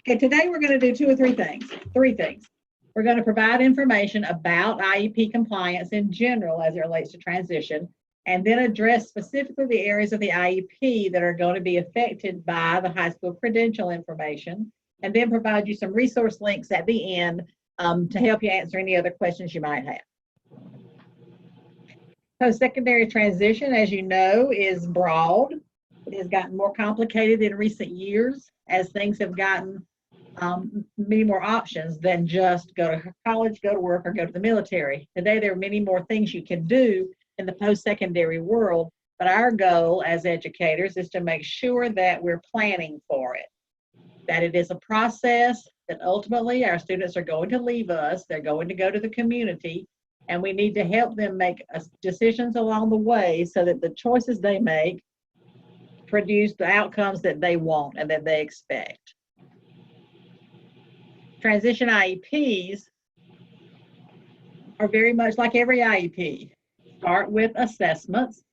Okay, today we're going to do two or three things. Three things. We're going to provide information about IEP compliance in general as it relates to transition, and then address specifically the areas of the IEP that are going to be affected by the high school credential information, and then provide you some resource links at the end to help you answer any other questions you might have. Post-secondary transition, as you know, is broad. It has gotten more complicated in recent years as things have gotten many more options than just go to college, go to work, or go to the military. Today, there are many more things you can do in the post-secondary world, but our goal as educators is to make sure that we're planning for it, that it is a process that ultimately our students are going to leave us, they're going to go to the community, and we need to help them make decisions along the way so that the choices they make produce the outcomes that they want and that they expect. Transition IEPs are very much like every IEP. Start with assessments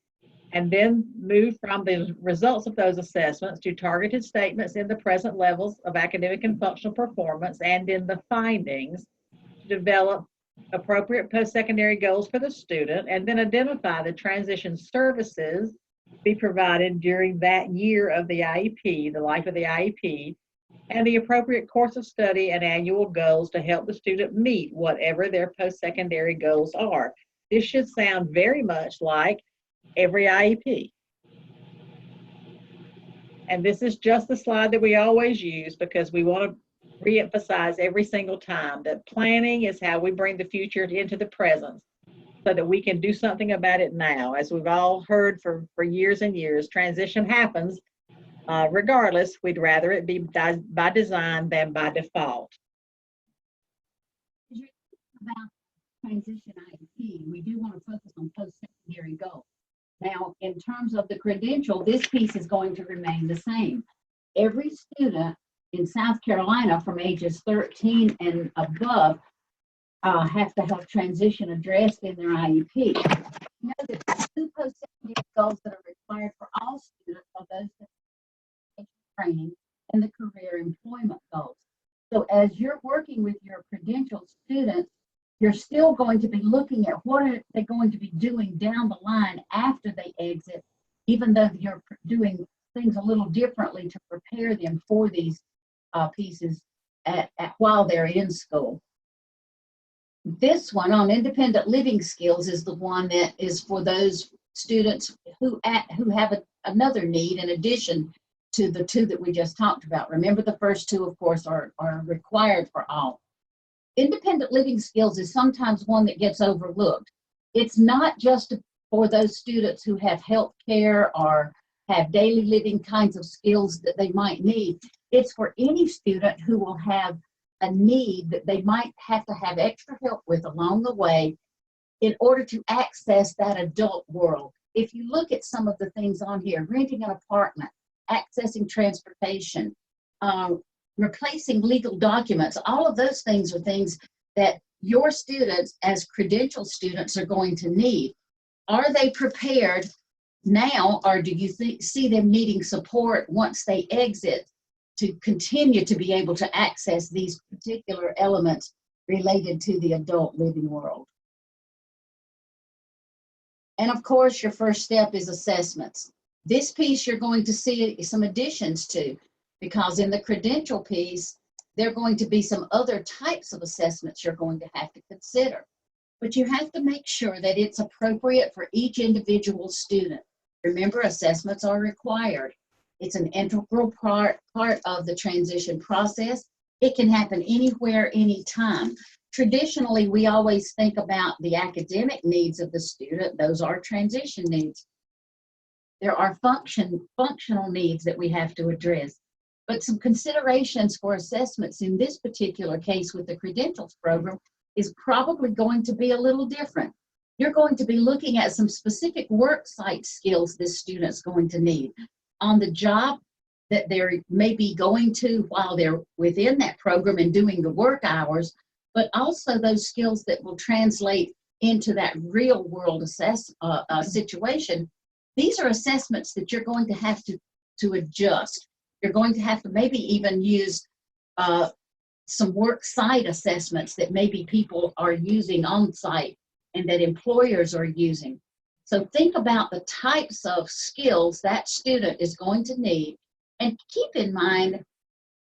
and then move from the results of those assessments to targeted statements in the present levels of academic and functional performance and in the findings to develop appropriate post-secondary goals for the student, and then identify the transition services to be provided during that year of the IEP, the life of the IEP, and the appropriate course of study and annual goals to help the student meet whatever their post-secondary goals are. This should sound very much like every IEP. And this is just the slide that we always use because we want to re-emphasize every single time that planning is how we bring the future into the present so that we can do something about it now. As we've all heard for years and years, transition happens. Regardless, we'd rather it be by design than by default. About transition IEP, we do want to focus on post-secondary goals. Now, in terms of the credential, this piece is going to remain the same. Every student in South Carolina from ages 13 and above have to have transition addressed in their IEP. You know that the two post-secondary goals that are required for all students are those that training and the career employment goals. So as you're working with your credentialed students, you're still going to be looking at what are they going to be doing down the line after they exit, even though you're doing things a little differently to prepare them for these pieces while they're in school. This one on independent living skills is the one that is for those students who have another need in addition to the two that we just talked about. Remember, the first two, of course, are required for all. Independent living skills is sometimes one that gets overlooked. It's not just for those students who have health care or have daily living kinds of skills that they might need. It's for any student who will have a need that they might have to have extra help with along the way in order to access that adult world. If you look at some of the things on here, renting an apartment, accessing transportation, replacing legal documents, all of those things are things that your students as credentialed students are going to need. Are they prepared now, or do you see them needing support once they exit to continue to be able to access these particular elements related to the adult living world? And of course, your first step is assessments. This piece you're going to see some additions to, because in the credential piece, there are going to be some other types of assessments you're going to have to consider. But you have to make sure that it's appropriate for each individual student. Remember, assessments are required. It's an integral part of the transition process. It can happen anywhere, anytime. Traditionally, we always think about the academic needs of the student. Those are transition needs. There are functional needs that we have to address. But some considerations for assessments in this particular case with the credentials program is probably going to be a little different. You're going to be looking at some specific work site skills this student's going to need on the job that they may be going to while they're within that program and doing the work hours, but also those skills that will translate into that real world situation. These are assessments that you're going to have to adjust. You're going to have to maybe even use some work site assessments that maybe people are using on site and that employers are using. So think about the types of skills that student is going to need, and keep in mind,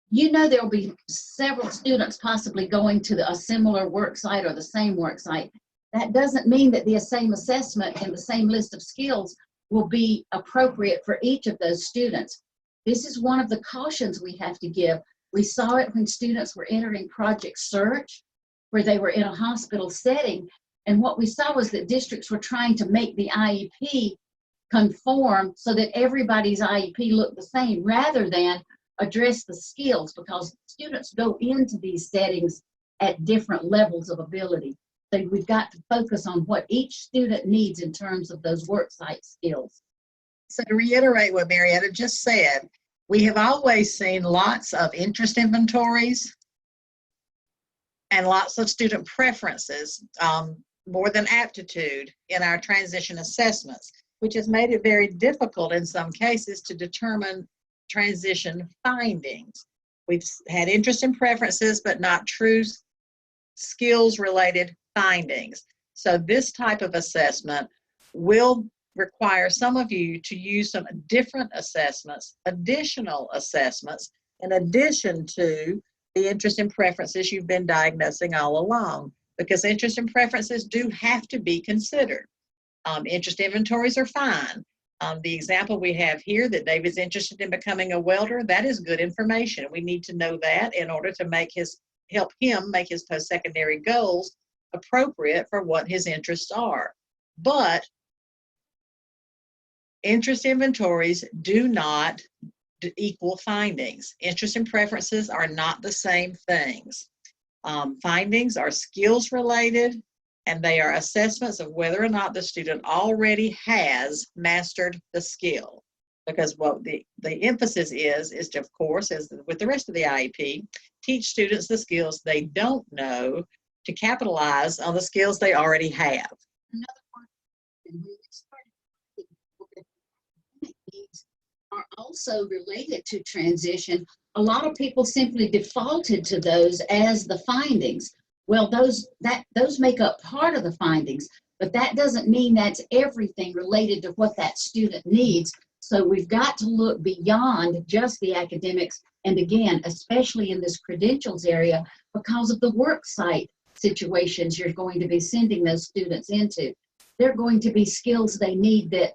you know, there'll be several students possibly going to a similar work site or the same work site. That doesn't mean that the same assessment and the same list of skills will be appropriate for each of those students. This is one of the cautions we have to give. We saw it when students were entering Project Search, where they were in a hospital setting. And what we saw was that districts were trying to make the IEP conform so that everybody's IEP looked the same, rather than address the skills, because students go into these settings at different levels of ability. So we've got to focus on what each student needs in terms of those worksite skills. So to reiterate what Marietta just said, we have always seen lots of interest inventories and lots of student preferences, more than aptitude, in our transition assessments, which has made it very difficult in some cases to determine transition findings. We've had interest and preferences, but not true skills-related findings. So this type of assessment will require some of you to use some different assessments, additional assessments, in addition to the interest and preferences you've been diagnosing all along, because interest and preferences do have to be considered. Interest inventories are fine. The example we have here, that David's interested in becoming a welder, that is good information. We need to know that in order to help him make his post-secondary goals appropriate for what his interests are. But interest inventories do not equal findings. Interest and preferences are not the same things. Findings are skills related, and they are assessments of whether or not the student already has mastered the skill. Because what the emphasis is to, of course, as with the rest of the IEP, teach students the skills they don't know to capitalize on the skills they already have. Another one, and we started needs are also related to transition. A lot of people simply defaulted to those as the findings. Well, those make up part of the findings, but that doesn't mean that's everything related to what that student needs. So we've got to look beyond just the academics, and again, especially in this credentials area, because of the work site situations you're going to be sending those students into. They're going to be skills they need that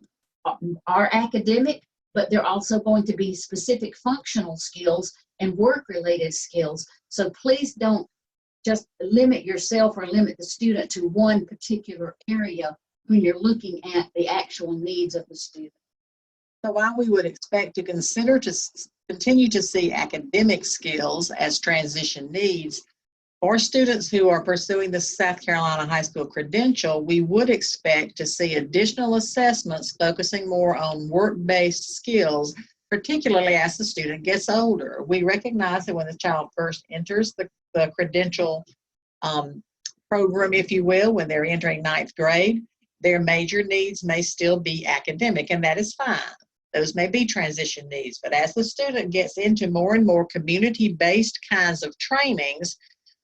are academic, but they're also going to be specific functional skills and work-related skills. So please don't just limit yourself or limit the student to one particular area when you're looking at the actual needs of the student. So while we would expect to continue to see academic skills as transition needs, for students who are pursuing the South Carolina High School credential, we would expect to see additional assessments focusing more on work-based skills, particularly as the student gets older. We recognize that when the child first enters the credential program, if you will, when they're entering 9th grade, their major needs may still be academic, and that is fine. Those may be transition needs, but as the student gets into more and more community-based kinds of trainings,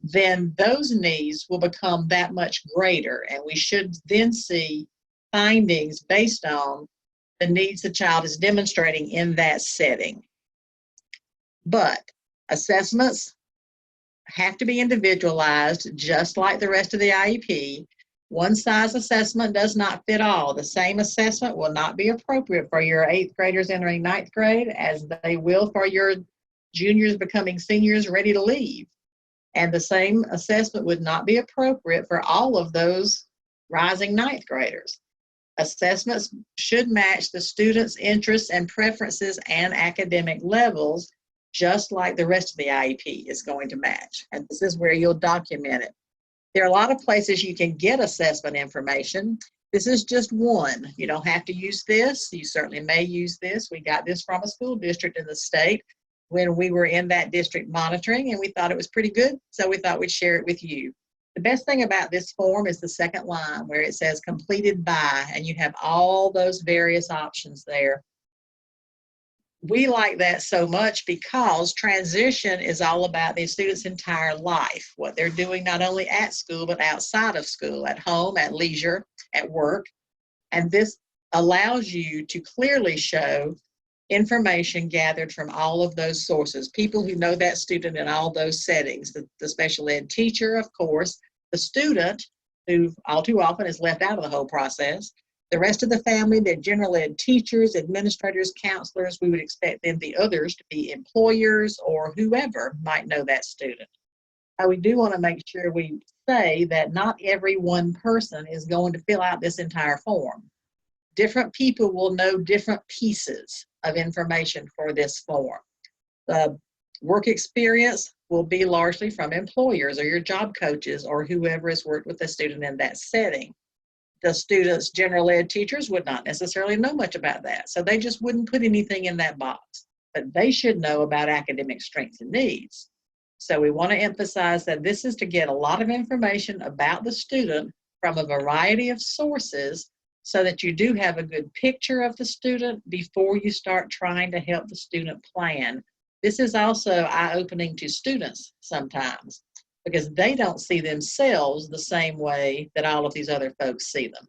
then those needs will become that much greater, and we should then see findings based on the needs the child is demonstrating in that setting. But assessments have to be individualized, just like the rest of the IEP. One size assessment does not fit all. The same assessment will not be appropriate for your 8th graders entering 9th grade as they will for your juniors becoming seniors ready to leave. And the same assessment would not be appropriate for all of those rising 9th graders. Assessments should match the students' interests and preferences and academic levels, just like the rest of the IEP is going to match. And this is where you'll document it. There are a lot of places you can get assessment information. This is just one. You don't have to use this. You certainly may use this. We got this from a school district in the state when we were in that district monitoring, and we thought it was pretty good, so we thought we'd share it with you. The best thing about this form is the second line where it says completed by, and you have all those various options there. we like that so much because transition is all about the student's entire life, what they're doing not only at school, but outside of school, at home, at leisure, at work. And this allows you to clearly show information gathered from all of those sources, people who know that student in all those settings, the special ed teacher, of course, the student, who all too often is left out of the whole process, the rest of the family, the general ed teachers, administrators, counselors. We would expect then the others to be employers or whoever might know that student. We do want to make sure we say that not every one person is going to fill out this entire form. Different people will know different pieces of information for this form. The work experience will be largely from employers or your job coaches or whoever has worked with the student in that setting. The student's general ed teachers would not necessarily know much about that, so they just wouldn't put anything in that box. But they should know about academic strengths and needs. So we want to emphasize that this is to get a lot of information about the student from a variety of sources so that you do have a good picture of the student before you start trying to help the student plan. This is also eye-opening to students sometimes, because they don't see themselves the same way that all of these other folks see them.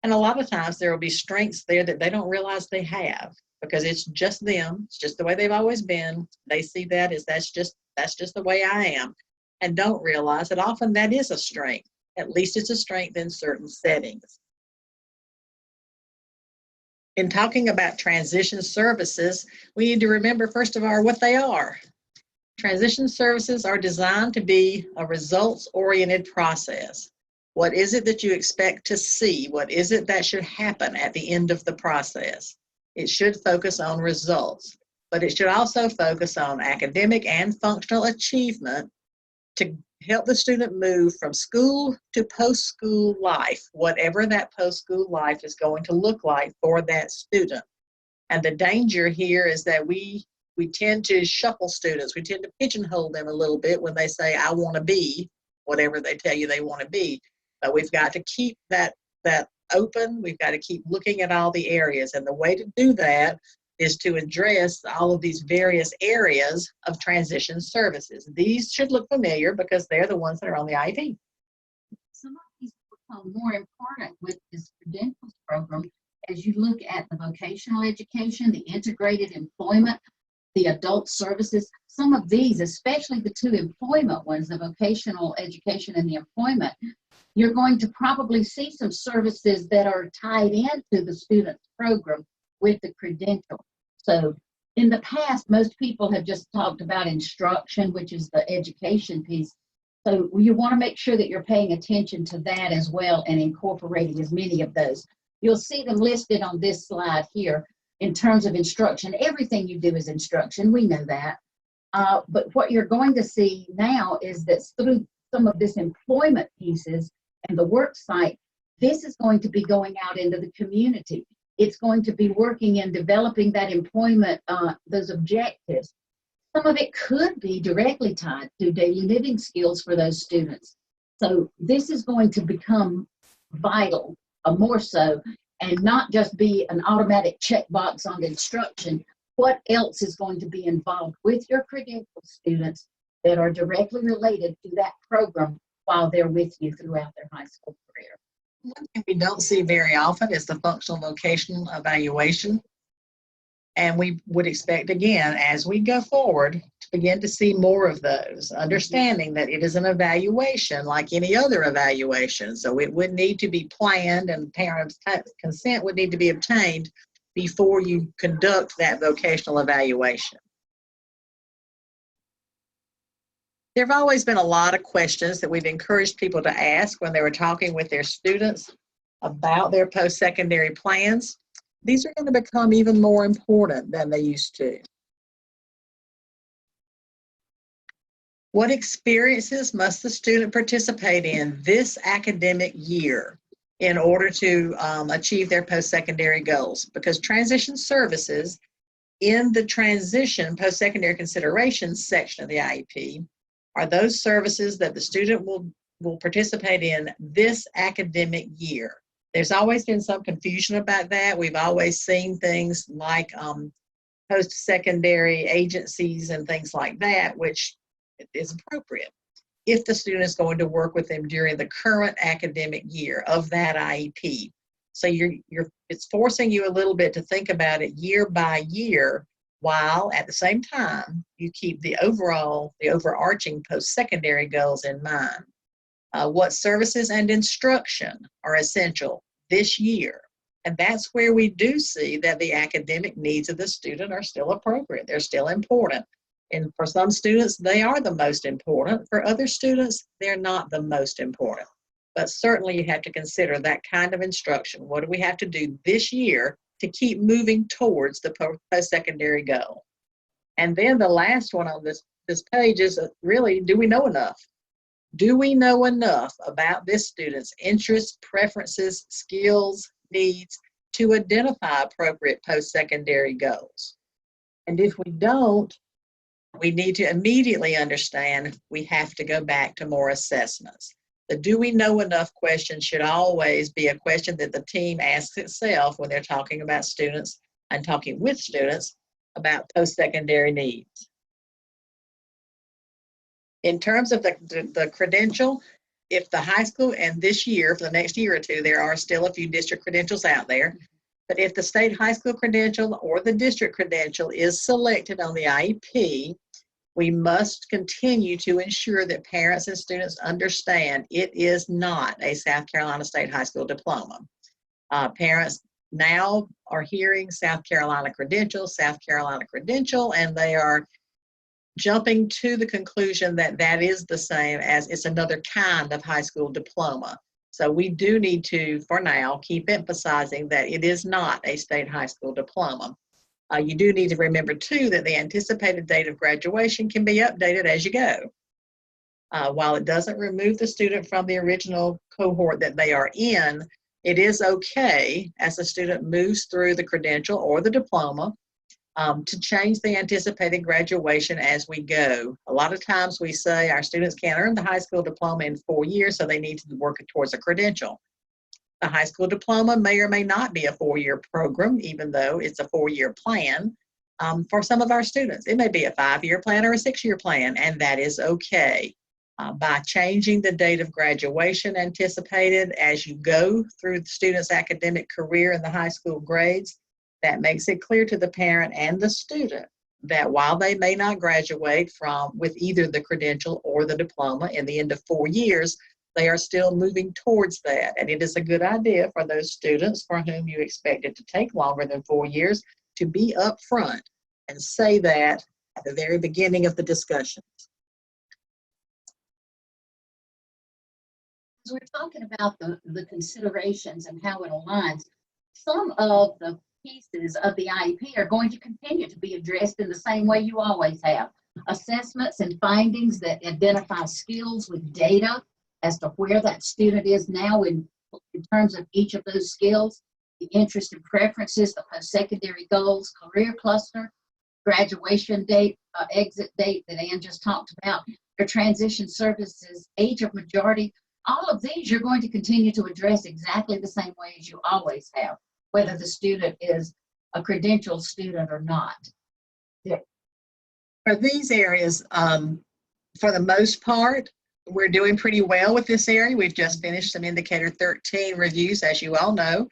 And a lot of times there will be strengths there that they don't realize they have because it's just them. It's just the way they've always been. They see that as that's just the way I am, and don't realize that often that is a strength. At least it's a strength in certain settings. In talking about transition services, we need to remember, first of all, what they are. Transition services are designed to be a results-oriented process. What is it that you expect to see? What is it that should happen at the end of the process? It should focus on results, but it should also focus on academic and functional achievement to help the student move from school to post-school life, whatever that post-school life is going to look like for that student. And the danger here is that we tend to shuffle students. We tend to pigeonhole them a little bit when they say, I want to be whatever they tell you they want to be. But we've got to keep that open. We've got to keep looking at all the areas. And the way to do that is to address all of these various areas of transition services. These should look familiar because they're the ones that are on the IEP. Some of these become more important with this credentials program as you look at the vocational education, the integrated employment, the adult services. Some of these, especially the two employment ones, the vocational education and the employment, you're going to probably see some services that are tied into the student's program with the credential. So in the past, most people have just talked about instruction, which is the education piece. So you want to make sure that you're paying attention to that as well and incorporating as many of those. You'll see them listed on this slide here in terms of instruction. Everything you do is instruction, we know that. But what you're going to see now is that through some of this employment pieces and the work site, this is going to be going out into the community. It's going to be working in developing that employment, those objectives. Some of it could be directly tied to daily living skills for those students. So this is going to become vital, more so, and not just be an automatic checkbox on instruction. What else is going to be involved with your credential students that are directly related to that program while they're with you throughout their high school career? One thing we don't see very often is the functional vocational evaluation. And we would expect, again, as we go forward, to begin to see more of those, understanding that it is an evaluation like any other evaluation. So it would need to be planned and parent consent would need to be obtained before you conduct that vocational evaluation. There have always been a lot of questions that we've encouraged people to ask when they were talking with their students about their post-secondary plans. These are going to become even more important than they used to. What experiences must the student participate in this academic year in order to achieve their post-secondary goals? Because transition services in the transition post-secondary considerations section of the IEP are those services that the student will participate in this academic year. There's always been some confusion about that. We've always seen things like post-secondary agencies and things like that, which is appropriate if the student is going to work with them during the current academic year of that IEP. So it's forcing you a little bit to think about it year by year, while at the same time you keep the overarching post-secondary goals in mind. What services and instruction are essential this year? And that's where we do see that the academic needs of the student are still appropriate. They're still important. And for some students, they are the most important. For other students, they're not the most important. But certainly you have to consider that kind of instruction. What do we have to do this year to keep moving towards the post-secondary goal? And then the last one on this page is really, do we know enough? Do we know enough about this student's interests, preferences, skills, needs to identify appropriate post-secondary goals? And if we don't, we need to immediately understand we have to go back to more assessments. The do we know enough question should always be a question that the team asks itself when they're talking about students and talking with students about post-secondary needs. In terms of the credential, if the high school, and this year, for the next year or two, there are still a few district credentials out there, but if the state high school credential or the district credential is selected on the IEP, we must continue to ensure that parents and students understand it is not a South Carolina State High School diploma. Parents now are hearing South Carolina credential, and they are jumping to the conclusion that that is the same as it's another kind of high school diploma. So we do need to, for now, keep emphasizing that it is not a state high school diploma. You do need to remember, too, that the anticipated date of graduation can be updated as you go. While it doesn't remove the student from the original cohort that they are in, it is okay as the student moves through the credential or the diploma to change the anticipated graduation as we go. A lot of times we say our students can't earn the high school diploma in 4 years, so they need to work towards a credential. The high school diploma may or may not be a 4-year program, even though it's a 4-year plan. For some of our students, it may be a 5-year plan or a 6-year plan, and that is okay. By changing the date of graduation anticipated as you go through the student's academic career in the high school grades, that makes it clear to the parent and the student that while they may not graduate with either the credential or the diploma in the end of 4 years, they are still moving towards that. And it is a good idea for those students for whom you expect it to take longer than 4 years to be upfront and say that at the very beginning of the discussions. As we're talking about the considerations and how it aligns, some of the pieces of the IEP are going to continue to be addressed in the same way you always have. Assessments and findings that identify skills with data as to where that student is now in terms of each of those skills, the interest and preferences, the post-secondary goals, career cluster, graduation date, exit date that Ann just talked about, your transition services, age of majority. All of these you're going to continue to address exactly the same way as you always have, whether the student is a credentialed student or not. Yeah. For these areas, for the most part, we're doing pretty well with this area. We've just finished some Indicator 13 reviews, as you all know.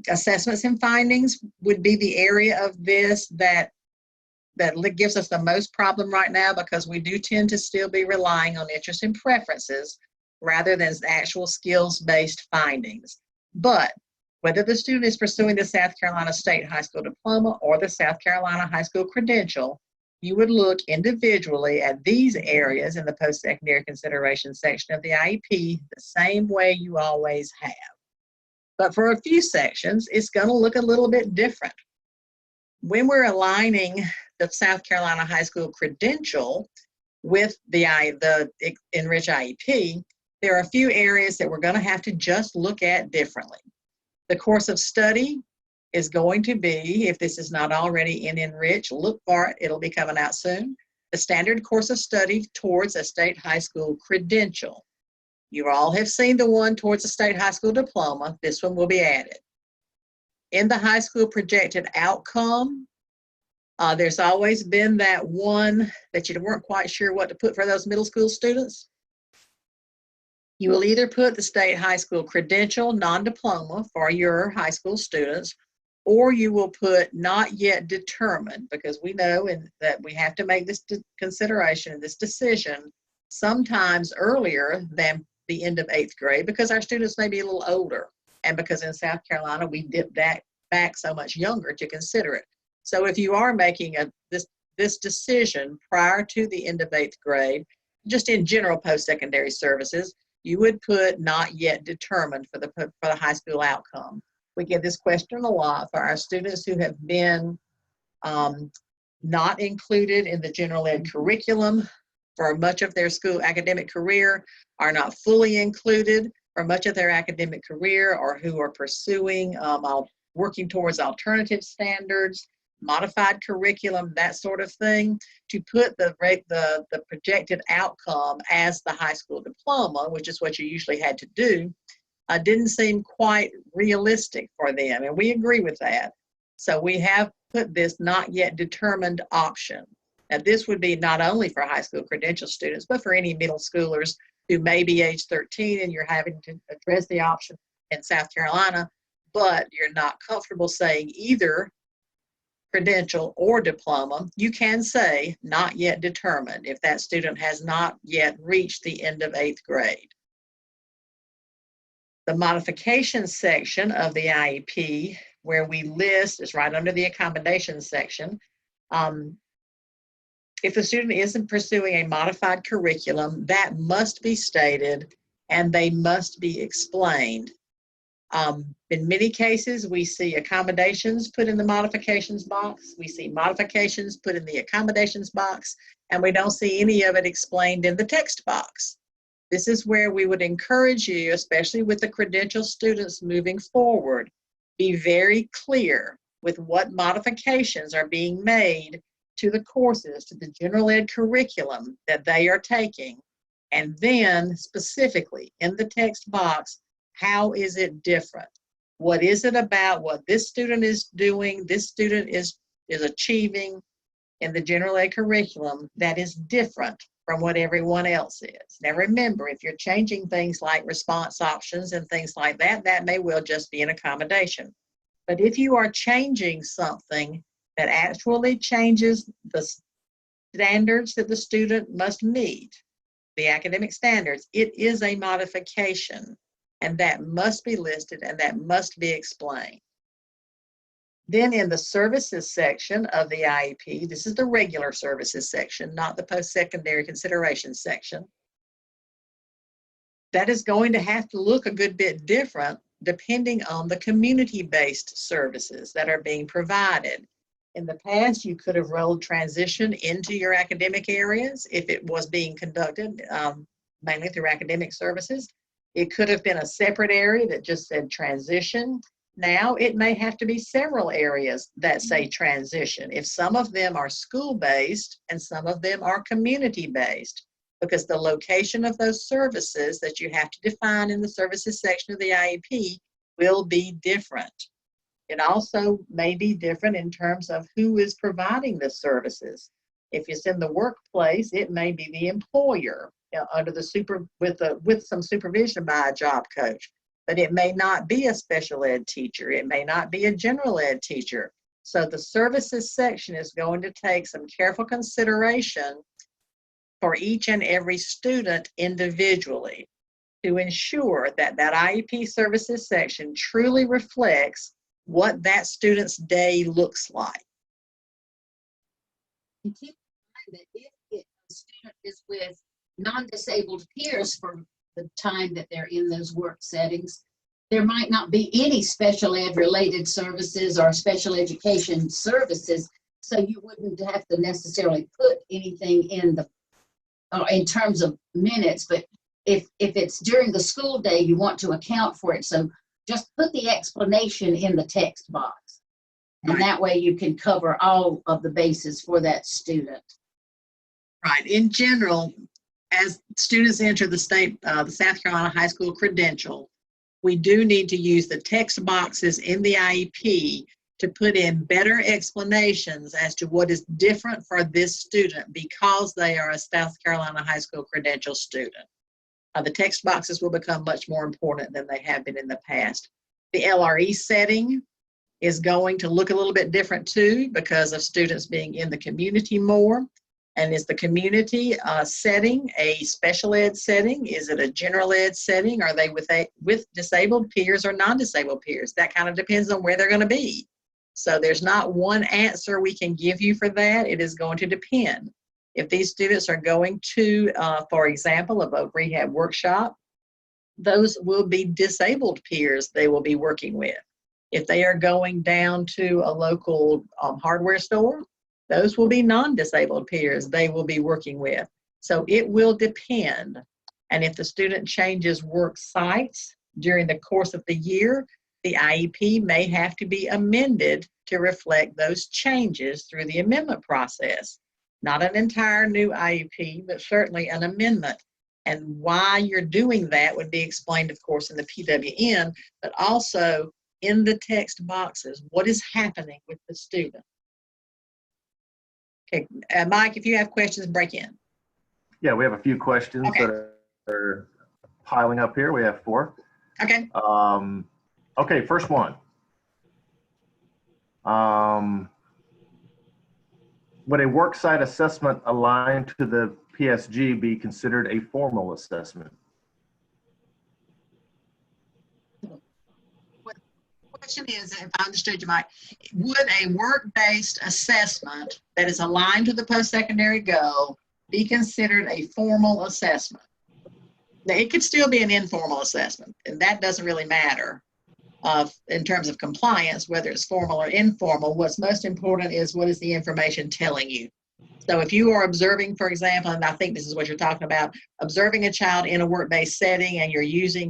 Assessments and findings would be the area of this that gives us the most problem right now, because we do tend to still be relying on interest and preferences rather than actual skills-based findings. But whether the student is pursuing the South Carolina State High School Diploma or the South Carolina High School Credential, you would look individually at these areas in the post-secondary consideration section of the IEP the same way you always have. But for a few sections, it's going to look a little bit different. When we're aligning the South Carolina High School Credential with the Enrich IEP, there are a few areas that we're going to have to just look at differently. The course of study is going to be, if this is not already in Enrich, look for it, it'll be coming out soon. The standard course of study towards a state high school credential. You all have seen the one towards a state high school diploma. This one will be added. In the high school projected outcome There's always been that one that you weren't quite sure what to put for those middle school students. You will either put the state high school credential, non-diploma for your high school students, or you will put not yet determined, because we know that we have to make this consideration, this decision sometimes earlier than the end of 8th grade, because our students may be a little older, and because in South Carolina we dip that back so much younger to consider it. So if you are making this decision prior to the end of 8th grade, just in general post-secondary services, you would put not yet determined for the high school outcome. We get this question a lot for our students who have been not included in the general ed curriculum for much of their school academic career, are not fully included for much of their academic career, or who are pursuing working towards alternative standards, modified curriculum, that sort of thing, to put the projected outcome as the high school diploma, which is what you usually had to do, didn't seem quite realistic for them, and we agree with that. So we have put this not yet determined option. Now this would be not only for high school credential students, but for any middle schoolers who may be age 13 and you're having to address the option in South Carolina, but you're not comfortable saying either credential or diploma. You can say not yet determined if that student has not yet reached the end of 8th grade. The modifications section of the IEP, where we list, is right under the accommodations section. If the student isn't pursuing a modified curriculum, that must be stated and they must be explained. In many cases, we see accommodations put in the modifications box. We see modifications put in the accommodations box, and we don't see any of it explained in the text box. This is where we would encourage you, especially with the credential students moving forward, be very clear with what modifications are being made to the courses, to the general ed curriculum that they are taking. And then specifically in the text box, how is it different? What is it about what this student is doing, this student is achieving in the general ed curriculum that is different from what everyone else is? Now remember, if you're changing things like response options and things like that, that may well just be an accommodation. But if you are changing something that actually changes the standards that the student must meet, the academic standards, it is a modification. And that must be listed and that must be explained. Then in the services section of the IEP, this is the regular services section, not the post-secondary consideration section. That is going to have to look a good bit different depending on the community-based services that are being provided. In the past, you could have rolled transition into your academic areas if it was being conducted mainly through academic services. It could have been a separate area that just said transition. Now it may have to be several areas that say transition, if some of them are school-based and some of them are community-based, because the location of those services that you have to define in the services section of the IEP will be different. It also may be different in terms of who is providing the services. If it's in the workplace, it may be the employer under the with some supervision by a job coach, but it may not be a special ed teacher. It may not be a general ed teacher. So the services section is going to take some careful consideration for each and every student individually to ensure that that IEP services section truly reflects what that student's day looks like. And keep in mind that if a student is with non-disabled peers for the time that they're in those work settings, there might not be any special ed related services or special education services, so you wouldn't have to necessarily put anything in terms of minutes. But if it's during the school day, you want to account for it, so just put the explanation in the text box, and that way you can cover all of the bases for that student. Right. In general, as students enter the South Carolina high school credential, we do need to use the text boxes in the IEP to put in better explanations as to what is different for this student because they are a South Carolina high school credential student. The text boxes will become much more important than they have been in the past. The LRE setting is going to look a little bit different too because of students being in the community more. And is the community setting a special ed setting? Is it a general ed setting? Are they with disabled peers or non-disabled peers? That kind of depends on where they're going to be. So there's not one answer we can give you for that. It is going to depend. If these students are going to, for example, a rehab workshop, those will be disabled peers they will be working with. If they are going down to a local hardware store, those will be non-disabled peers they will be working with. So it will depend. And if the student changes work sites during the course of the year, the IEP may have to be amended to reflect those changes through the amendment process. Not an entire new IEP, but certainly an amendment. And why you're doing that would be explained, of course, in the PWN, but also in the text boxes. What is happening with the student? Okay, Mike, if you have questions, break in. Yeah, we have a few questions that are piling up here. We have 4. Okay. Okay, first one. Would a worksite assessment aligned to the PSG be considered a formal assessment? The question is, if I understood you, Mike, would a work-based assessment that is aligned to the post-secondary goal be considered a formal assessment? Now, it could still be an informal assessment, and that doesn't really matter in terms of compliance, whether it's formal or informal. What's most important is what is the information telling you. So if you are observing, for example, and I think this is what you're talking about, observing a child in a work-based setting and you're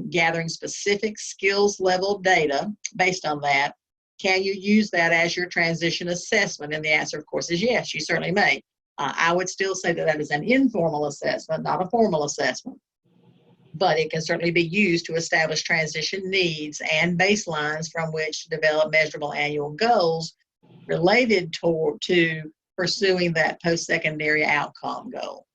gathering specific skills level data based on that, can you use that as your transition assessment? And the answer, of course, is yes, you certainly may. I would still say that that is an informal assessment, not a formal assessment. But it can certainly be used to establish transition needs and baselines from which to develop measurable annual goals related to pursuing that post-secondary outcome goal.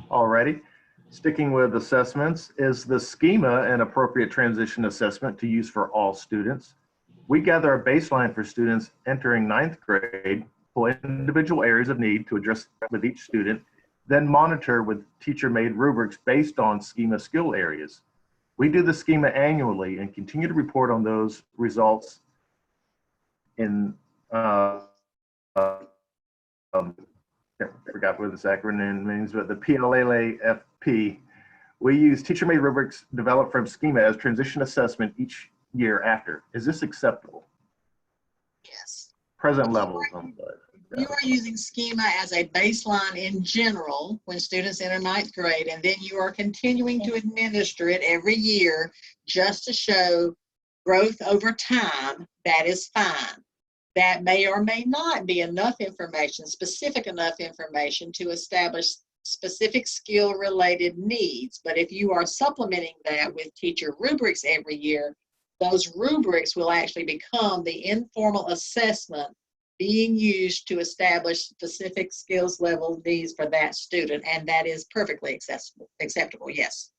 Alrighty. Sticking with assessments, is the schema an appropriate transition assessment to use for all students? We gather a baseline for students entering 9th grade, pull individual areas of need to address with each student, then monitor with teacher-made rubrics based on schema skill areas. We do the schema annually and continue to report on those results in, I forgot what this acronym means, but the PLAFP. We use teacher-made rubrics developed from schema as transition assessment each year after. Is this acceptable? Yes. Present levels. You are using schema as a baseline in general when students enter 9th grade, and then you are continuing to administer it every year just to show growth over time. That is fine. That may or may not be enough information, specific enough information to establish specific skill related needs. But if you are supplementing that with teacher rubrics every year, those rubrics will actually become the informal assessment being used to establish specific skills level needs for that student, and that is perfectly acceptable, yes.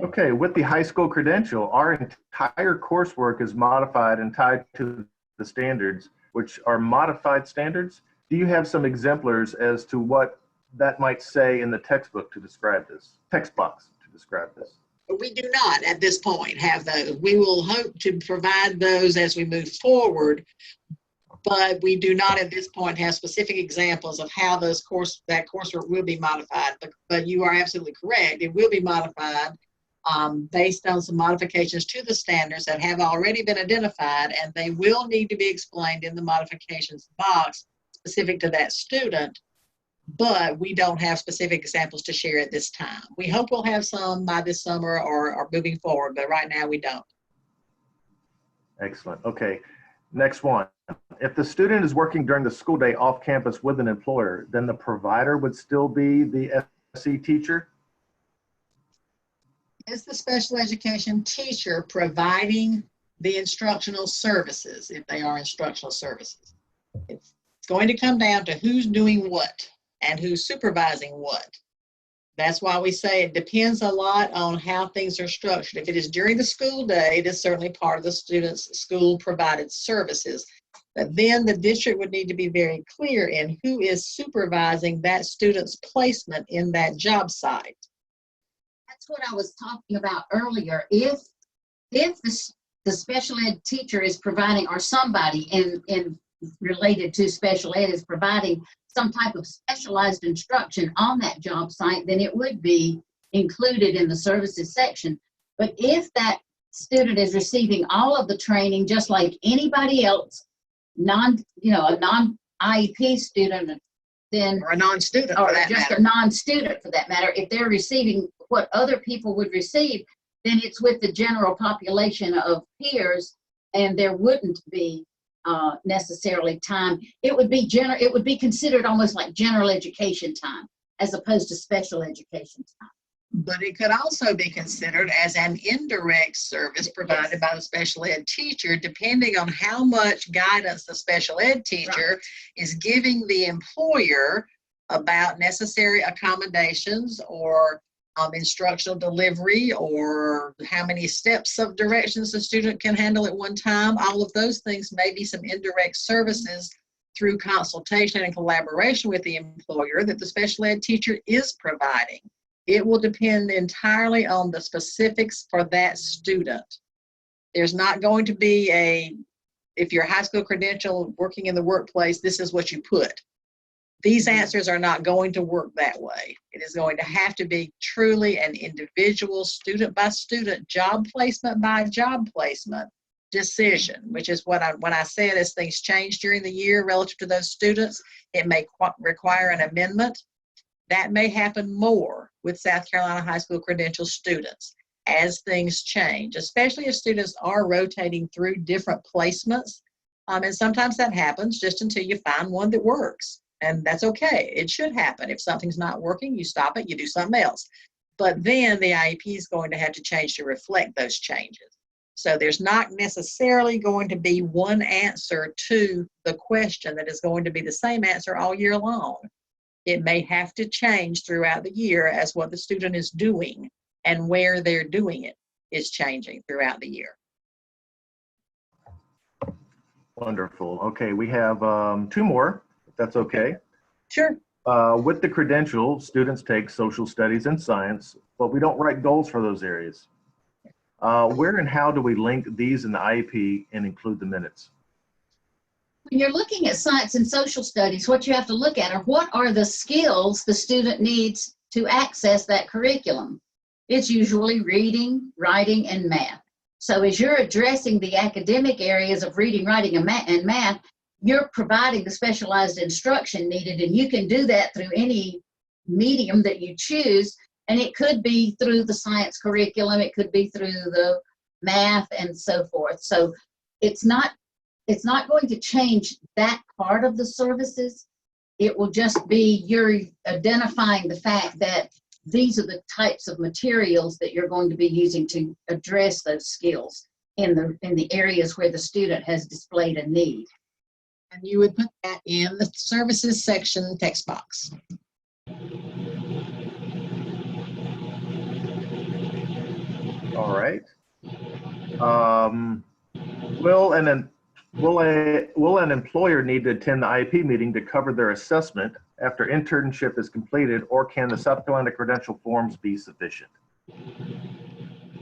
Okay, with the high school credential, our entire coursework is modified and tied to the standards, which are modified standards. Do you have some exemplars as to what that might say in the textbook to describe this, text box to describe this? We do not at this point have those. We will hope to provide those as we move forward, but we do not at this point have specific examples of how that coursework will be modified. But you are absolutely correct. It will be modified based on some modifications to the standards that have already been identified, and they will need to be explained in the modifications box specific to that student. But we don't have specific examples to share at this time. We hope we'll have some by this summer or moving forward, but right now we don't. Excellent. Okay, next one. If the student is working during the school day off campus with an employer, then the provider would still be the SE teacher? Is the special education teacher providing the instructional services, if they are instructional services? It's going to come down to who's doing what and who's supervising what. That's why we say it depends a lot on how things are structured. If it is during the school day, it is certainly part of the student's school provided services. But then the district would need to be very clear in who is supervising that student's placement in that job site. That's what I was talking about earlier. If the special ed teacher is providing, or somebody in related to special ed is providing some type of specialized instruction on that job site, then it would be included in the services section. But if that student is receiving all of the training just like anybody else, a non-IEP student, then, Or a non-student or for that just matter. a non-student for that matter, if they're receiving what other people would receive, then it's with the general population of peers, and there wouldn't be necessarily time. It would be considered almost like general education time as opposed to special education time. But it could also be considered as an indirect service provided by the special ed teacher, depending on how much guidance the special ed teacher is giving the employer about necessary accommodations or instructional delivery, or how many steps of directions the student can handle at one time. All of those things may be some indirect services through consultation and collaboration with the employer that the special ed teacher is providing. It will depend entirely on the specifics for that student. There's not going to be if you're a high school credential working in the workplace, this is what you put. These answers are not going to work that way. It is going to have to be truly an individual, student by student, job placement by job placement decision, which is when I said as things change during the year relative to those students, it may require an amendment. That may happen more with South Carolina high school credential students as things change, especially if students are rotating through different placements. And sometimes that happens just until you find one that works. And that's okay. It should happen. If something's not working, you stop it, you do something else. But then the IEP is going to have to change to reflect those changes. So there's not necessarily going to be one answer to the question that is going to be the same answer all year long. It may have to change throughout the year as what the student is doing and where they're doing it is changing throughout the year. Wonderful. Okay, we have 2 more, if that's okay. Sure. With the credential, students take social studies and science, but we don't write goals for those areas. Where and how do we link these in the IEP and include the minutes? When you're looking at science and social studies, what you have to look at are what are the skills the student needs to access that curriculum. It's usually reading, writing, and math. So as you're addressing the academic areas of reading, writing, and math, you're providing the specialized instruction needed, and you can do that through any medium that you choose. And it could be through the science curriculum, it could be through the math, and so forth. So it's not going to change that part of the services. It will just be you're identifying the fact that these are the types of materials that you're going to be using to address those skills in the areas where the student has displayed a need. And you would put that in the services section text box. All right. Will an employer need to attend the IEP meeting to cover their assessment after internship is completed, or can the South Carolina credential forms be sufficient?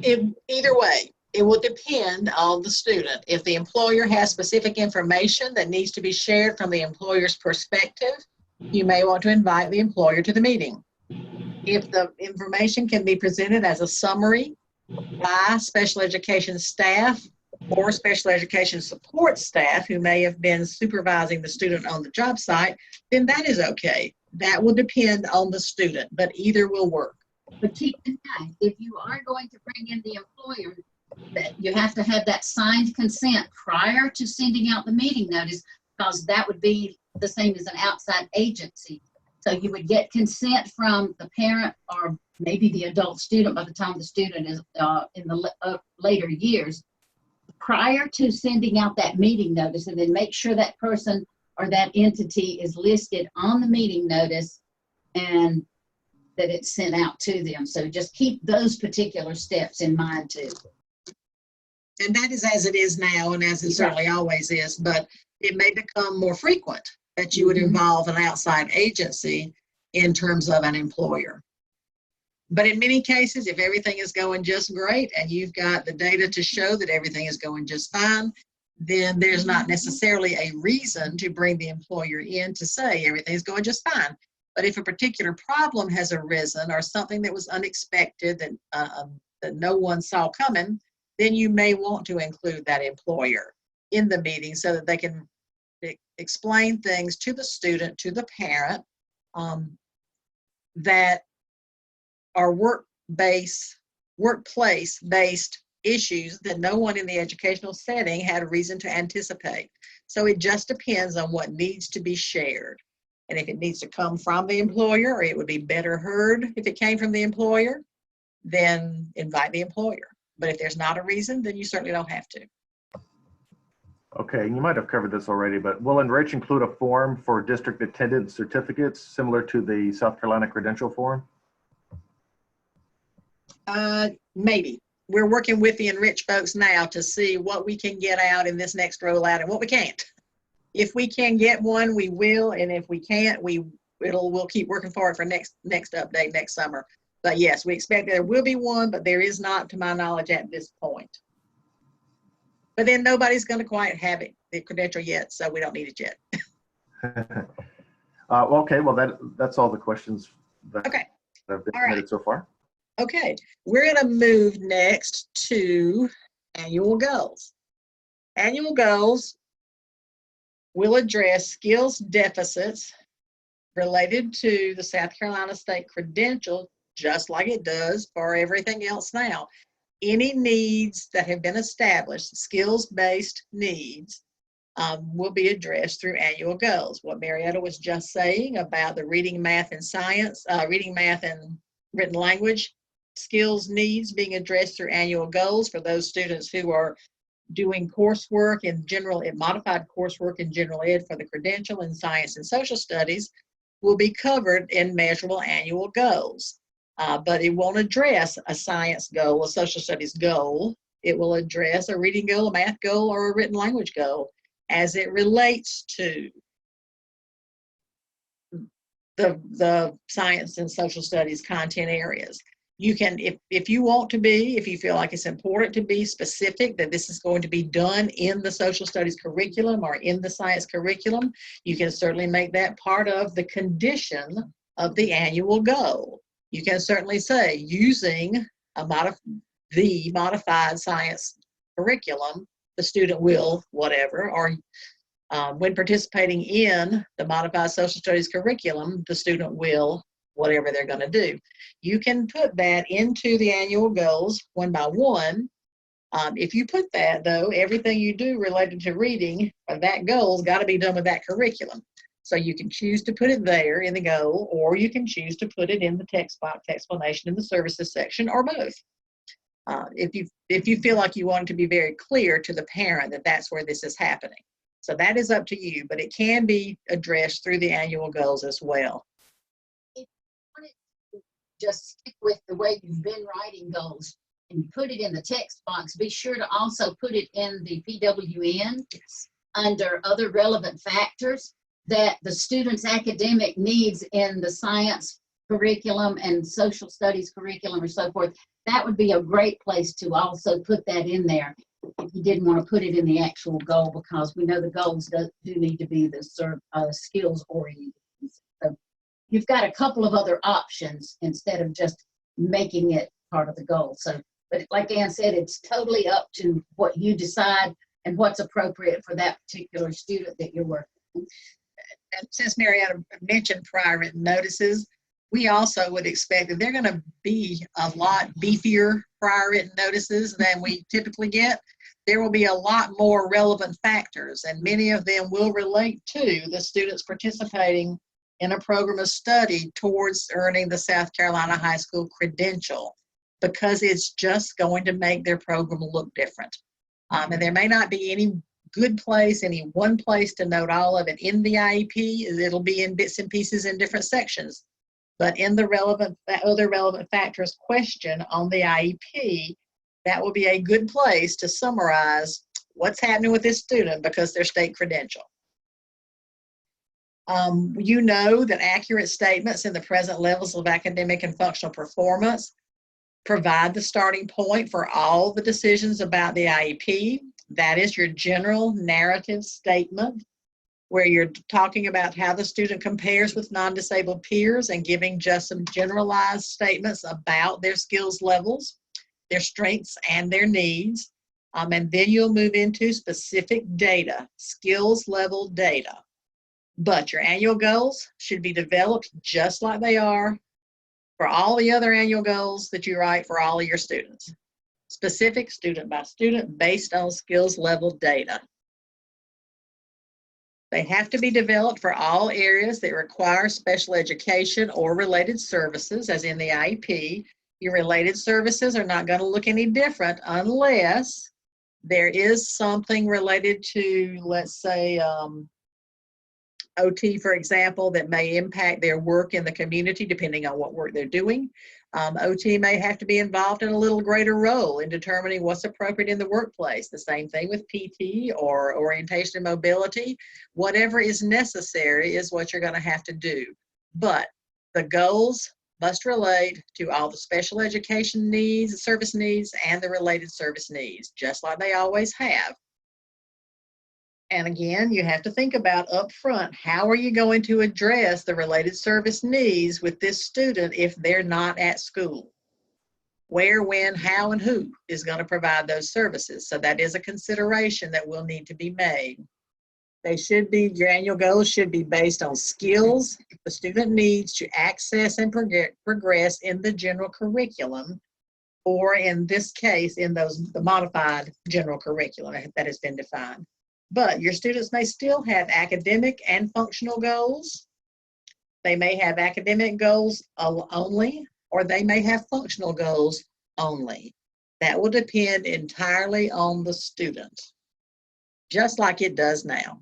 Either way, it will depend on the student. If the employer has specific information that needs to be shared from the employer's perspective, you may want to invite the employer to the meeting. If the information can be presented as a summary by special education staff or special education support staff who may have been supervising the student on the job site, then that is okay. That will depend on the student, but either will work. But keep in mind, if you are going to bring in the employer, that you have to have that signed consent prior to sending out the meeting notice, because that would be the same as an outside agency So you would get consent from the parent or maybe the adult student by the time the student is in the later years, prior to sending out that meeting notice, and then make sure that person or that entity is listed on the meeting notice and that it's sent out to them. So just keep those particular steps in mind too. And that is as it is now, and as it certainly always is, but it may become more frequent that you would involve an outside agency in terms of an employer. But in many cases, if everything is going just great and you've got the data to show that everything is going just fine, then there's not necessarily a reason to bring the employer in to say everything's going just fine. But if a particular problem has arisen or something that was unexpected that no one saw coming, then you may want to include that employer in the meeting so that they can explain things to the student, to the parent, that are workplace-based issues that no one in the educational setting had a reason to anticipate. So it just depends on what needs to be shared. And if it needs to come from the employer, or it would be better heard if it came from the employer, then invite the employer. But if there's not a reason, then you certainly don't have to. Okay, you might have covered this already, but will Enrich include a form for district attendance certificates similar to the South Carolina credential form? Maybe. We're working with the Enrich folks now to see what we can get out in this next rollout and what we can't. If we can get one, we will, and if we can't, we'll keep working for it for next update next summer. But yes, we expect there will be one, but there is not, to my knowledge, at this point. But then nobody's going to quite have it, the credential yet, so we don't need it yet. Okay, well that's all the questions that Okay. have been All right. submitted so far. Okay, we're going to move next to annual goals. Annual goals will address skills deficits related to the South Carolina State credential, just like it does for everything else now. Any needs that have been established, skills-based needs, will be addressed through annual goals. What Marietta was just saying about the reading, math, and science, reading, math, and written language skills needs being addressed through annual goals for those students who are doing coursework in modified coursework in general ed for the credential in science and social studies will be covered in measurable annual goals. But it won't address a science goal, a social studies goal. It will address a reading goal, a math goal, or a written language goal as it relates to the science and social studies content areas. You can, if you want to be, if you feel like it's important to be specific that this is going to be done in the social studies curriculum or in the science curriculum, you can certainly make that part of the condition of the annual goal. You can certainly say using the modified science curriculum, the student will whatever, or when participating in the modified social studies curriculum, the student will whatever they're going to do. You can put that into the annual goals one by one. If you put that, though, everything you do related to reading, that goal's got to be done with that curriculum. So you can choose to put it there in the goal, or you can choose to put it in the text box explanation in the services section, or both. If you feel like you want it to be very clear to the parent that that's where this is happening. So that is up to you, but it can be addressed through the annual goals as well. Just stick with the way you've been writing goals and put it in the text box. Be sure to also put it in the PWN under other relevant factors that the student's academic needs in the science curriculum and social studies curriculum or so forth. That would be a great place to also put that in there if you didn't want to put it in the actual goal, because we know the goals do need to be the skills oriented. So you've got a couple of other options instead of just making it part of the goal. So, but like Ann said, it's totally up to what you decide and what's appropriate for that particular student that you're working with. And since Marietta mentioned prior written notices, we also would expect that they're going to be a lot beefier prior written notices than we typically get. There will be a lot more relevant factors, and many of them will relate to the students participating in a program of study towards earning the South Carolina high school credential, because it's just going to make their program look different. And there may not be any good place, any one place to note all of it in the IEP. It'll be in bits and pieces in different sections. But in the other relevant factors question on the IEP, that will be a good place to summarize what's happening with this student because their state credential. You know that accurate statements in the present levels of academic and functional performance provide the starting point for all the decisions about the IEP. That is your general narrative statement, where you're talking about how the student compares with non-disabled peers and giving just some generalized statements about their skills levels, their strengths, and their needs. And then you'll move into specific data, skills level data. But your annual goals should be developed just like they are for all the other annual goals that you write for all of your students. Specific, student by student, based on skills level data. They have to be developed for all areas that require special education or related services, as in the IEP. Your related services are not going to look any different unless there is something related to, let's say, OT, for example, that may impact their work in the community depending on what work they're doing. OT may have to be involved in a little greater role in determining what's appropriate in the workplace. The same thing with PT or orientation and mobility. Whatever is necessary is what you're going to have to do. But the goals must relate to all the special education needs, service needs, and the related service needs, just like they always have. And again, you have to think about up front, how are you going to address the related service needs with this student if they're not at school? Where, when, how, and who is going to provide those services? So that is a consideration that will need to be made. They should be, your annual goals should be based on skills the student needs to access and progress in the general curriculum, or in this case, in the modified general curriculum that has been defined. But your students may still have academic and functional goals. They may have academic goals only, or they may have functional goals only. That will depend entirely on the student, just like it does now.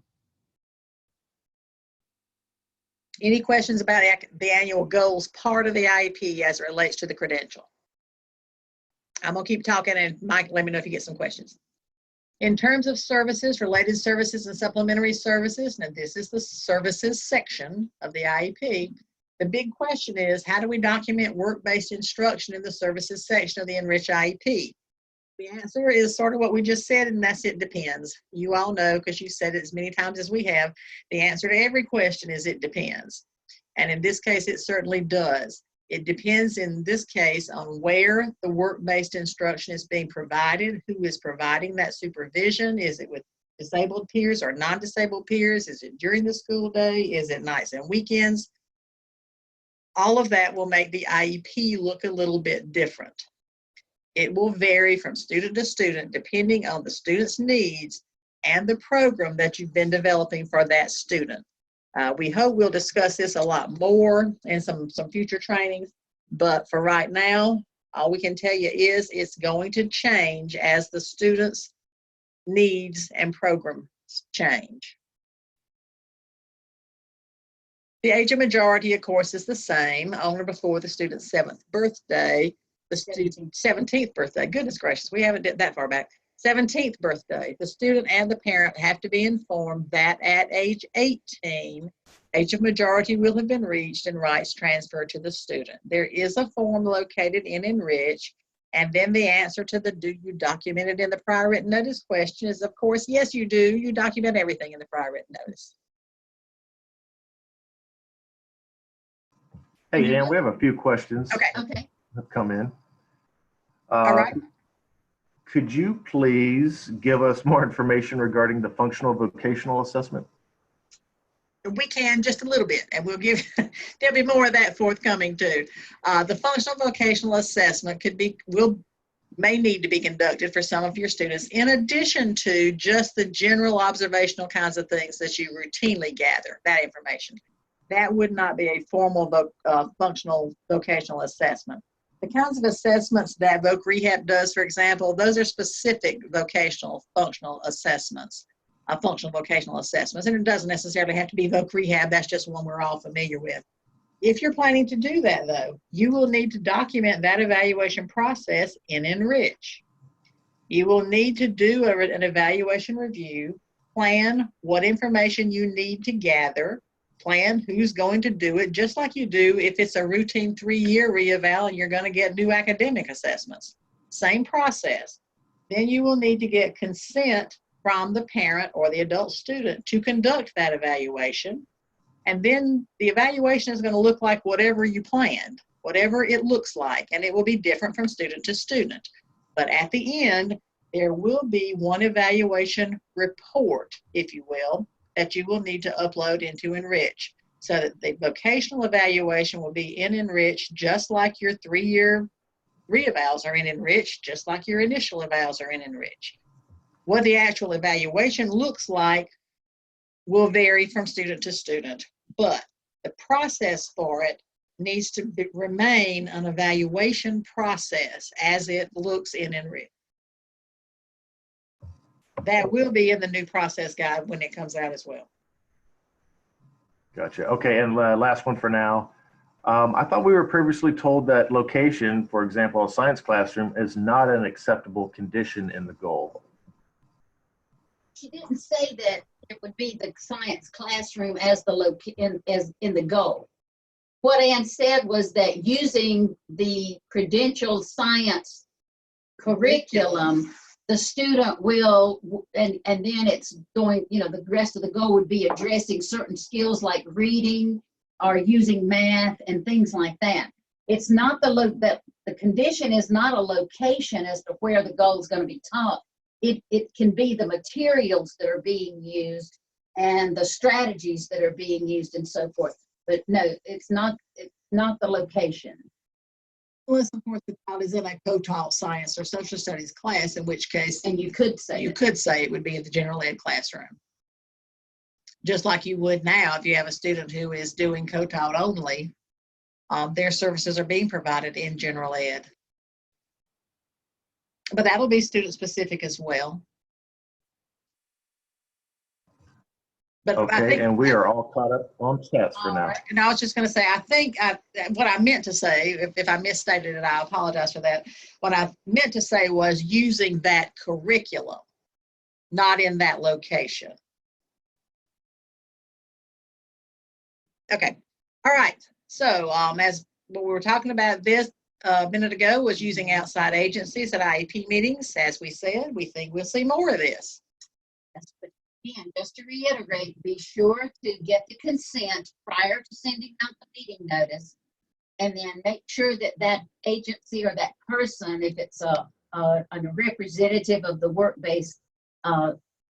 Any questions about the annual goals part of the IEP as it relates to the credential? I'm gonna keep talking, and Mike, let me know if you get some questions. In terms of services, related services and supplementary services, now this is the services section of the IEP. The big question is, how do we document work-based instruction in the services section of the Enrich IEP? The answer is sort of what we just said, and that's it depends. You all know, because you said it as many times as we have, the answer to every question is it depends. And in this case, it certainly does. It depends in this case on where the work-based instruction is being provided, who is providing that supervision. Is it with disabled peers or non-disabled peers? Is it during the school day? Is it nights and weekends? All of that will make the IEP look a little bit different. It will vary from student to student depending on the student's needs and the program that you've been developing for that student. We hope we'll discuss this a lot more in some future trainings, but for right now, all we can tell you is it's going to change as the students' needs and programs change. The age of majority, of course, is the same, on or before the student's 7th birthday, the student's 17th birthday. Goodness gracious, we haven't did that far back. 17th birthday, the student and the parent have to be informed that at age 18, age of majority will have been reached and rights transferred to the student. There is a form located in Enrich, and then the answer to the do you document it in the prior written notice question is, of course, yes, you do. You document everything in the prior written notice. Hey, Ann, we have a few questions Okay. that come in. All right. Could you please give us more information regarding the functional vocational assessment? We can just a little bit, and we'll give, there'll be more of that forthcoming too. The functional vocational assessment may need to be conducted for some of your students in addition to just the general observational kinds of things that you routinely gather, that information. That would not be a formal functional vocational assessment. The kinds of assessments that Voc Rehab does, for example, those are specific vocational functional assessments, functional vocational assessments, and it doesn't necessarily have to be Voc Rehab. That's just one we're all familiar with. If you're planning to do that, though, you will need to document that evaluation process in Enrich. You will need to do an evaluation review, plan what information you need to gather, plan who's going to do it, just like you do if it's a routine 3-year reeval and you're going to get new academic assessments. Same process. Then you will need to get consent from the parent or the adult student to conduct that evaluation. And then the evaluation is going to look like whatever you planned, whatever it looks like, and it will be different from student to student. But at the end, there will be one evaluation report, if you will, that you will need to upload into Enrich, so that the vocational evaluation will be in Enrich, just like your 3-year reevals are in Enrich, just like your initial evals are in Enrich. What the actual evaluation looks like will vary from student to student, but the process for it needs to remain an evaluation process as it looks in Enrich. That will be in the new process guide when it comes out as well. Gotcha. Okay, and last one for now. I thought we were previously told that location, for example, a science classroom, is not an acceptable condition in the goal. She didn't say that it would be the science classroom as in the goal. What Ann said was that using the credentialed science curriculum, the student will, and then it's going, the rest of the goal would be addressing certain skills like reading or using math and things like that. It's not the condition is not a location as to where the goal is going to be taught. It can be the materials that are being used and the strategies that are being used and so forth. But no, it's not the location. Unless, of course, the child is in a co-taught science or social studies class, in which case And you could say it would be in the general ed classroom. Just like you would now if you have a student who is doing co-taught only, their services are being provided in general ed. But that'll be student specific as well. But Okay, I think, and we are all caught up on stats for now. and I was just going to say, I think what I meant to say, if I misstated it, I apologize for that. What I meant to say was using that curriculum, not in that location. Okay, all right. So as what we were talking about this a minute ago was using outside agencies at IEP meetings. As we said, we think we'll see more of this. Again, just to reiterate, be sure to get the consent prior to sending out the meeting notice, and then make sure that that agency or that person, if it's a representative of the work-based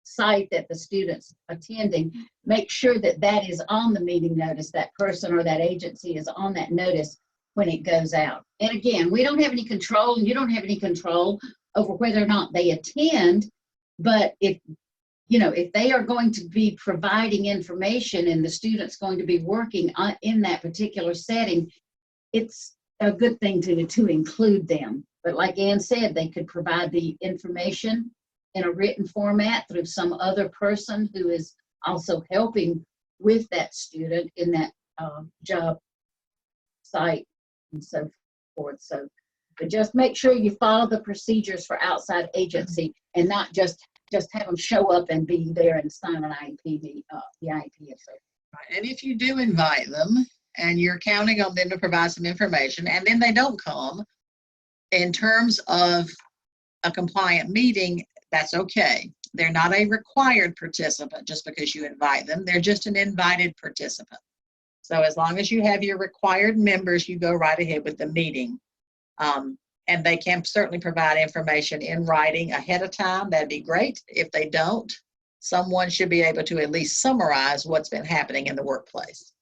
site that the student's attending, make sure that that is on the meeting notice, that person or that agency is on that notice when it goes out. And again, we don't have any control, and you don't have any control over whether or not they attend, but if they are going to be providing information and the student's going to be working in that particular setting, it's a good thing to include them. But like Ann said, they could provide the information in a written format through some other person who is also helping with that student in that job site and so forth. So, but just make sure you follow the procedures for outside agency and not just have them show up and be there and sign an IEP, the IEP. And if you do invite them and you're counting on them to provide some information and then they don't come, in terms of a compliant meeting, that's okay. They're not a required participant just because you invite them. They're just an invited participant. So as long as you have your required members, you go right ahead with the meeting. And they can certainly provide information in writing ahead of time. That'd be great. If they don't, someone should be able to at least summarize what's been happening in the workplace.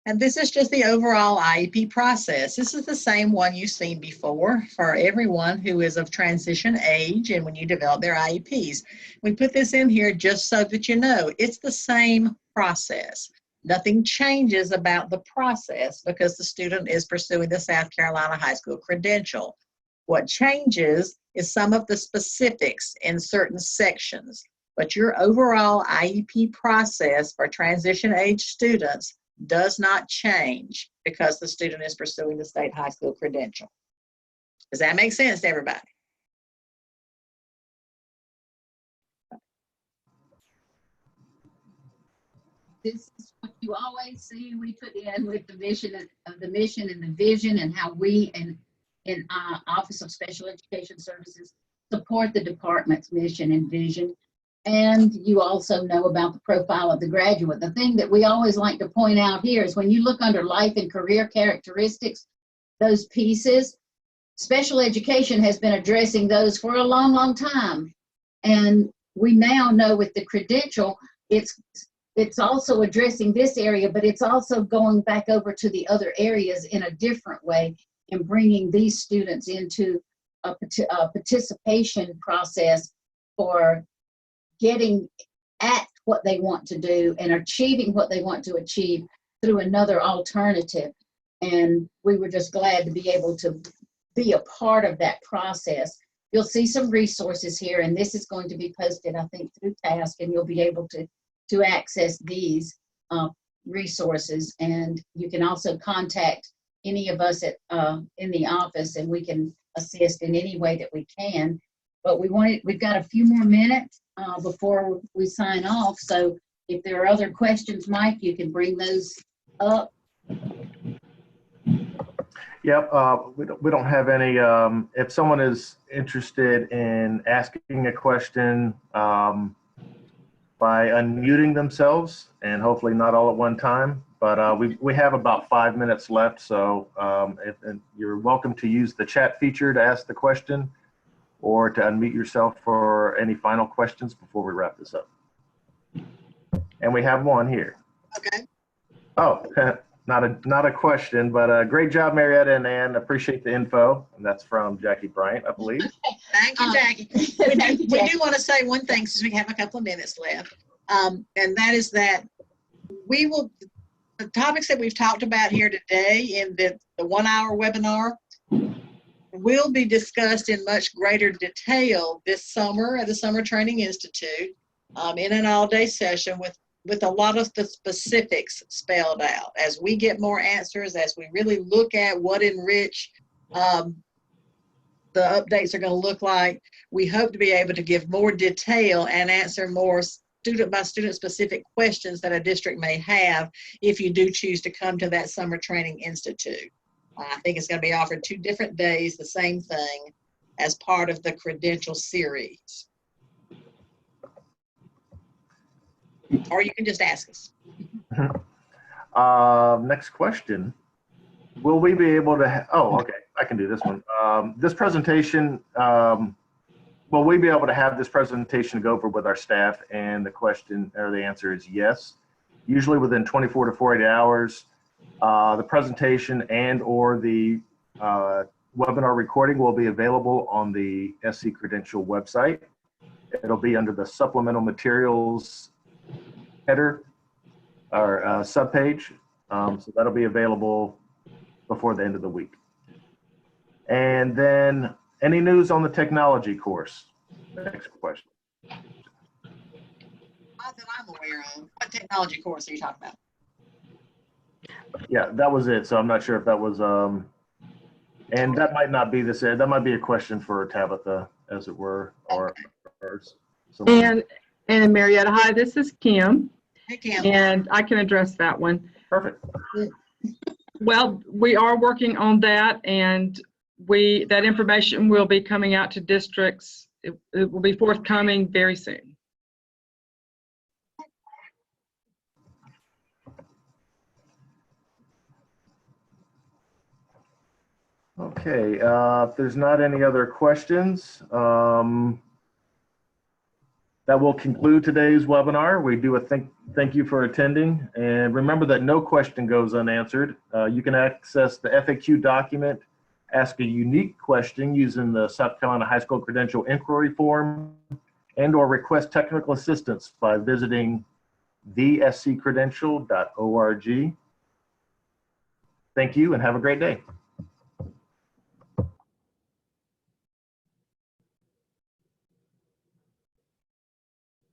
And this is just the overall IEP process. This is the same one you've seen before for everyone who is of transition age and when you develop their IEPs. We put this in here just so that you know it's the same process. Nothing changes about the process because the student is pursuing the South Carolina High School credential. What changes is some of the specifics in certain sections, but your overall IEP process for transition age students does not change because the student is pursuing the state high school credential. Does that make sense to everybody? This is what you always see we put in with the mission and the vision and how we in Office of Special Education Services support the department's mission and vision. And you also know about the profile of the graduate. The thing that we always like to point out here is when you look under life and career characteristics, those pieces, special education has been addressing those for a long, long time. And we now know with the credential, it's also addressing this area, but it's also going back over to the other areas in a different way and bringing these students into a participation process for getting at what they want to do and achieving what they want to achieve through another alternative. And we were just glad to be able to be a part of that process. You'll see some resources here, and this is going to be posted, I think, through Task, and you'll be able to access these resources. And you can also contact any of us at in the office, and we can assist in any way that we can. But we've got a few more minutes before we sign off. So if there are other questions, Mike, you can bring those up. Yep, we don't have any. If someone is interested in asking a question by unmuting themselves, and hopefully not all at one time, but we have about 5 minutes left. So and you're welcome to use the chat feature to ask the question, or to unmute yourself for any final questions before we wrap this up. And we have one here. Okay. Oh, not a question, but great job, Marietta and Ann. Appreciate the info. And that's from Jackie Bryant, I believe. Thank you, Jackie. We do want to say one thing since we have a couple of minutes left, and that is that the topics that we've talked about here today in the 1 hour webinar will be discussed in much greater detail this summer at the Summer Training Institute in an all-day session with a lot of the specifics spelled out. As we get more answers, as we really look at what Enrich the updates are going to look like, we hope to be able to give more detail and answer more student by student specific questions that a district may have if you do choose to come to that Summer Training Institute. I think it's going to be offered 2 different days, the same thing, as part of the credential series. Or you can just ask us. Next question. Will we be able to, oh, okay, I can do this one. This presentation, will we be able to have this presentation to go over with our staff? And the question or the answer is yes. Usually within 24 to 48 hours, the presentation and or the webinar recording will be available on the SC Credential website. It'll be under the supplemental materials header or subpage. So that'll be available before the end of the week. And then any news on the technology course? Next question. Not that I'm aware of. What technology course are you talking about? Yeah, that was it. So I'm not sure if that was, and that might not be this, that might be a question for Tabitha, as it were, or someone. And Marietta, hi, this is Kim. Hey, Kim. And I can address that one. Perfect. Well, we are working on that, and that information will be coming out to districts. It will be forthcoming very soon. Okay, if there's not any other questions, That will conclude today's webinar. We do a thank you for attending, and remember that no question goes unanswered. You can access the FAQ document, ask a unique question using the South Carolina High School Credential Inquiry Form, and or request technical assistance by visiting thesccredential.org. Thank you and have a great day.